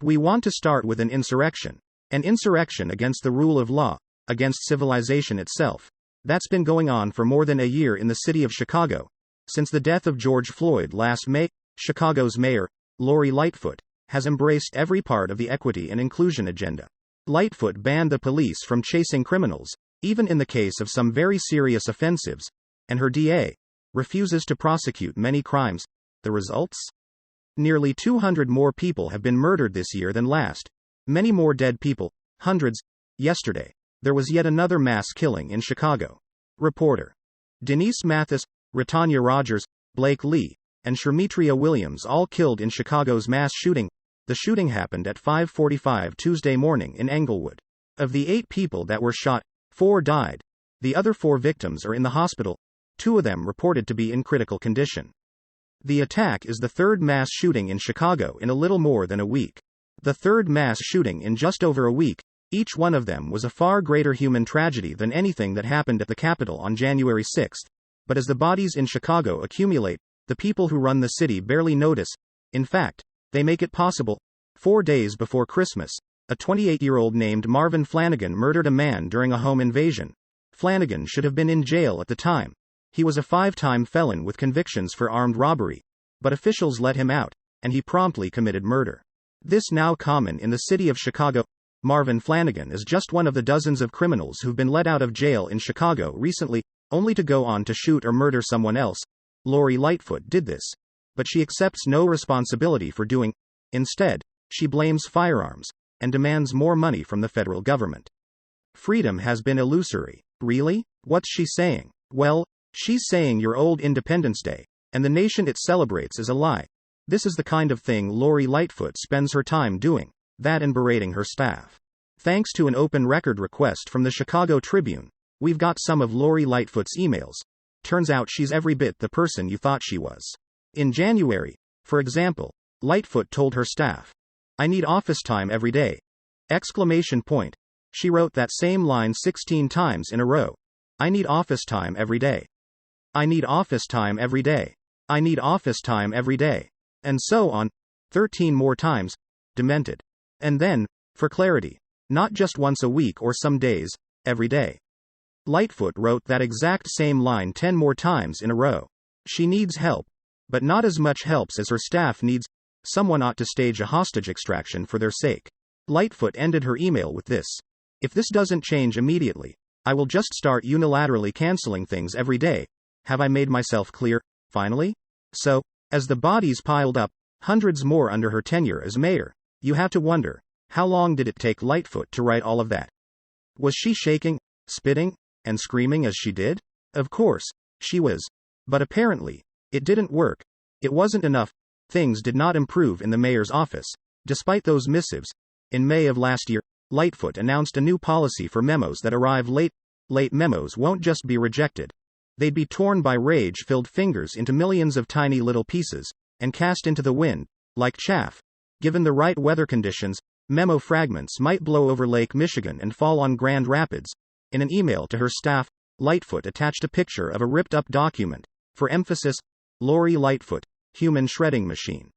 we want to start with an insurrection. An insurrection against the rule of law, against civilization itself. That's been going on for more than a year in the city of Chicago. Since the death of George Floyd last May, Chicago's mayor, Lori Lightfoot, has embraced every part of the equity and inclusion agenda. Lightfoot banned the police from chasing criminals, even in the case of some very serious offensives, and her DA refuses to prosecute many crimes. The results? Nearly 200 more people have been murdered this year than last. Many more dead people, hundreds. Yesterday, there was yet another mass killing in Chicago. Reporter Denise Mathis, Retanya Rogers, Blake Lee, and Shermetria Williams all killed in Chicago's mass shooting. The shooting happened at 5:45 Tuesday morning in Englewood. Of the 8 people that were shot, 4 died. The other 4 victims are in the hospital, 2 of them reported to be in critical condition. The attack is the 3rd mass shooting in Chicago in a little more than a week. The 3rd mass shooting in just over a week. Each one of them was a far greater human tragedy than anything that happened at the Capitol on January 6. But as the bodies in Chicago accumulate, the people who run the city barely notice. In fact, they make it possible. 4 days before Christmas, a 28-year-old named Marvin Flanagan murdered a man during a home invasion. Flanagan should have been in jail at the time. He was a 5-time felon with convictions for armed robbery. But officials let him out, and he promptly committed murder. This now common in the city of Chicago. Marvin Flanagan is just one of the dozens of criminals who've been let out of jail in Chicago recently, only to go on to shoot or murder someone else. Lori Lightfoot did this. But she accepts no responsibility for doing. Instead, she blames firearms, and demands more money from the federal government. Freedom has been illusory. Really? What's she saying? Well, she's saying your old Independence Day, and the nation it celebrates is a lie. This is the kind of thing Lori Lightfoot spends her time doing. That and berating her staff. Thanks to an open record request from the Chicago Tribune, we've got some of Lori Lightfoot's emails. Turns out she's every bit the person you thought she was. In January, for example, Lightfoot told her staff, "I need office time every day!" Exclamation point. She wrote that same line 16 times in a row. I need office time every day. I need office time every day. I need office time every day. And so on. 13 more times. Demented. And then, for clarity, not just once a week or some days, every day. Lightfoot wrote that exact same line 10 more times in a row. She needs help. But not as much help as her staff needs. Someone ought to stage a hostage extraction for their sake. Lightfoot ended her email with this. If this doesn't change immediately, I will just start unilaterally canceling things every day. Have I made myself clear, finally? So, as the bodies piled up, hundreds more under her tenure as mayor, you have to wonder, how long did it take Lightfoot to write all of that? Was she shaking, spitting, and screaming as she did? Of course, she was. But apparently, it didn't work. It wasn't enough. Things did not improve in the mayor's office, despite those missives. In May of last year, Lightfoot announced a new policy for memos that arrive late. Late memos won't just be rejected. They'd be torn by rage-filled fingers into millions of tiny little pieces, and cast into the wind, like chaff. Given the right weather conditions, memo fragments might blow over Lake Michigan and fall on Grand Rapids. In an email to her staff, Lightfoot attached a picture of a ripped-up document. For emphasis, Lori Lightfoot, human shredding machine.